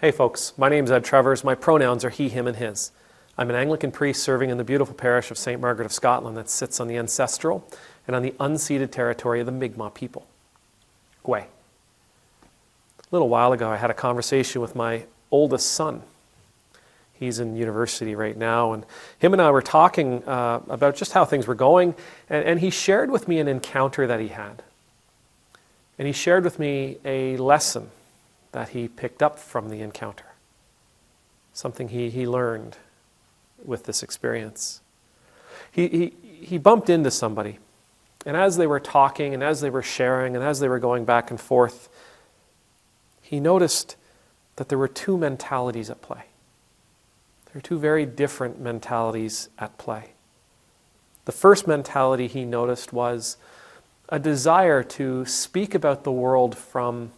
Hey folks, my name's Ed Travers. My pronouns are he, him, and his. I'm an Anglican priest serving in the beautiful parish of St. Margaret of Scotland that sits on the ancestral and on the unceded territory of the Mi'kmaq people. Gwe. A little while ago I had a conversation with my oldest son. He's in university right now, and him and I were talking about just how things were going, and he shared with me an encounter that he had. And he shared with me a lesson that he picked up from the encounter. Something he learned with this experience. He bumped into somebody, and as they were talking, and as they were sharing, and as they were going back and forth, he noticed that there were two mentalities at play. There are two very different mentalities at play. The first mentality he noticed was a desire to speak about the world from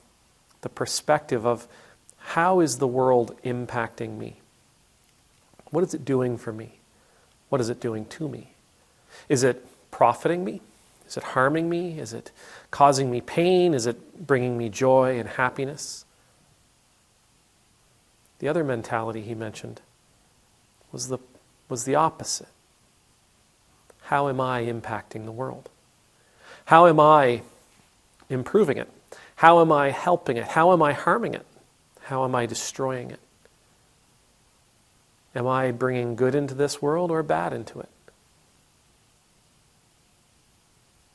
the perspective of how is the world impacting me? What is it doing for me? What is it doing to me? Is it profiting me? Is it harming me? Is it causing me pain? Is it bringing me joy and happiness? The other mentality he mentioned was the opposite. How am I impacting the world? How am I improving it? How am I helping it? How am I harming it? How am I destroying it? Am I bringing good into this world or bad into it?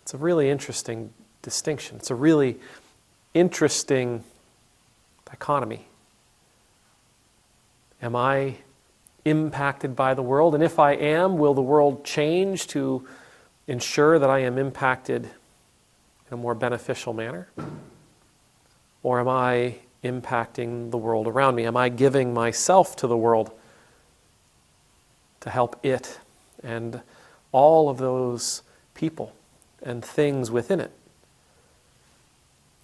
It's a really interesting distinction. It's a really interesting dichotomy. Am I impacted by the world? And if I am, will the world change to ensure that I am impacted in a more beneficial manner? Or am I impacting the world around me? Am I giving myself to the world to help it and all of those people and things within it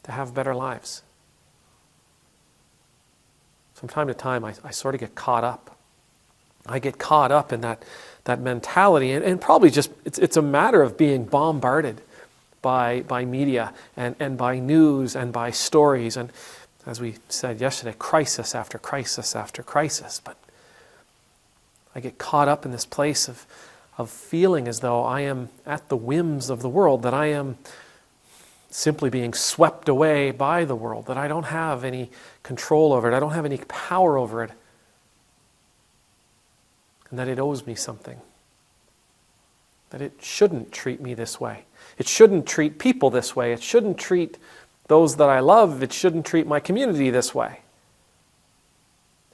to have better lives? From time to time, I sort of get caught up. I get caught up in that mentality, and probably just, it's a matter of being bombarded by media and by news and by stories, and as we said yesterday, crisis after crisis after crisis. But I get caught up in this place of feeling as though I am at the whims of the world, that I am simply being swept away by the world, that I don't have any control over it, I don't have any power over it, and that it owes me something. That it shouldn't treat me this way. It shouldn't treat people this way. It shouldn't treat those that I love. It shouldn't treat my community this way.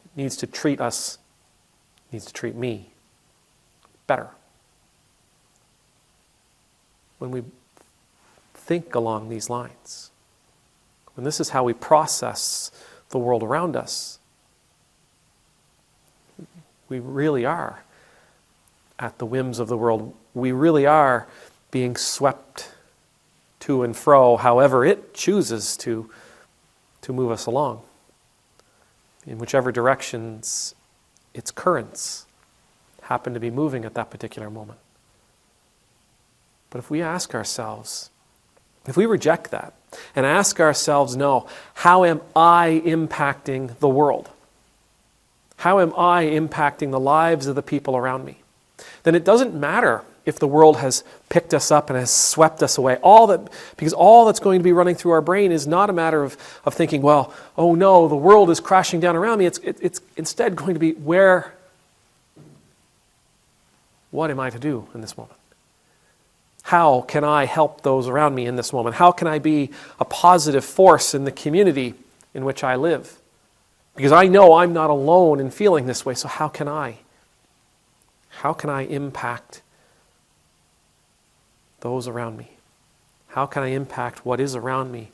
It needs to treat us, it needs to treat me better. When we think along these lines, when this is how we process the world around us, we really are at the whims of the world. We really are being swept to and fro, however it chooses to move us along, in whichever directions its currents happen to be moving at that particular moment. But if we ask ourselves, if we reject that and ask ourselves, no, how am I impacting the world? How am I impacting the lives of the people around me? Then it doesn't matter if the world has picked us up and has swept us away. Because all that's going to be running through our brain is not a matter of thinking, well, oh no, the world is crashing down around me. It's instead going to be, what am I to do in this moment? How can I help those around me in this moment? How can I be a positive force in the community in which I live? Because I know I'm not alone in feeling this way, so how can I impact those around me? How can I impact what is around me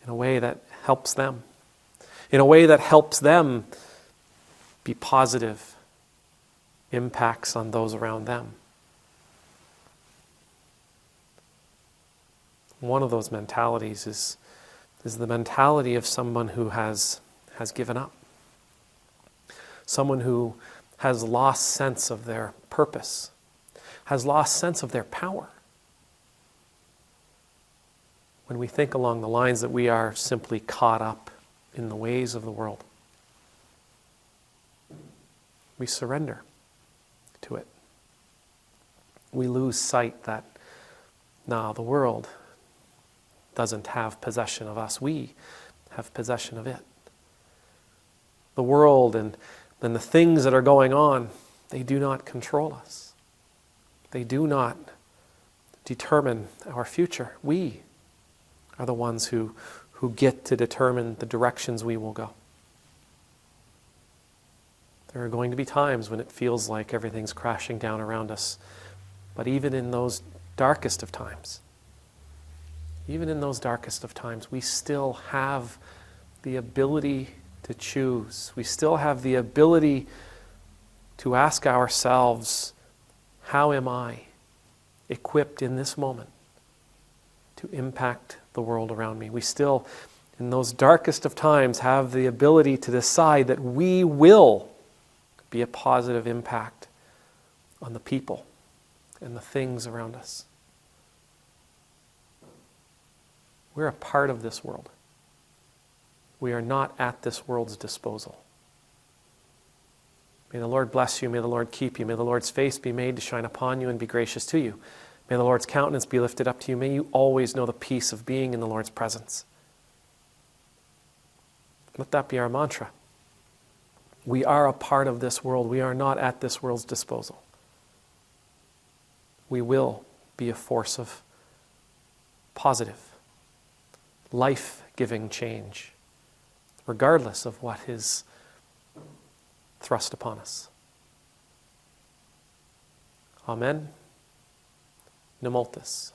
in a way that helps them? In a way that helps them be positive impacts on those around them. One of those mentalities is the mentality of someone who has given up. Someone who has lost sense of their purpose, has lost sense of their power. When we think along the lines that we are simply caught up in the ways of the world. We surrender to it. We lose sight that, the world doesn't have possession of us. We have possession of it. The world and the things that are going on, they do not control us. They do not determine our future. We are the ones who get to determine the directions we will go. There are going to be times when it feels like everything's crashing down around us. But even in those darkest of times, we still have the ability to choose. We still have the ability to ask ourselves, how am I equipped in this moment to impact the world around me? We still, in those darkest of times, have the ability to decide that we will be a positive impact on the people and the things around us. We're a part of this world. We are not at this world's disposal. May the Lord bless you. May the Lord keep you. May the Lord's face be made to shine upon you and be gracious to you. May the Lord's countenance be lifted up to you. May you always know the peace of being in the Lord's presence. Let that be our mantra. We are a part of this world. We are not at this world's disposal. We will be a force of positive, life-giving change, regardless of what is thrust upon us. Amen. Nemultus.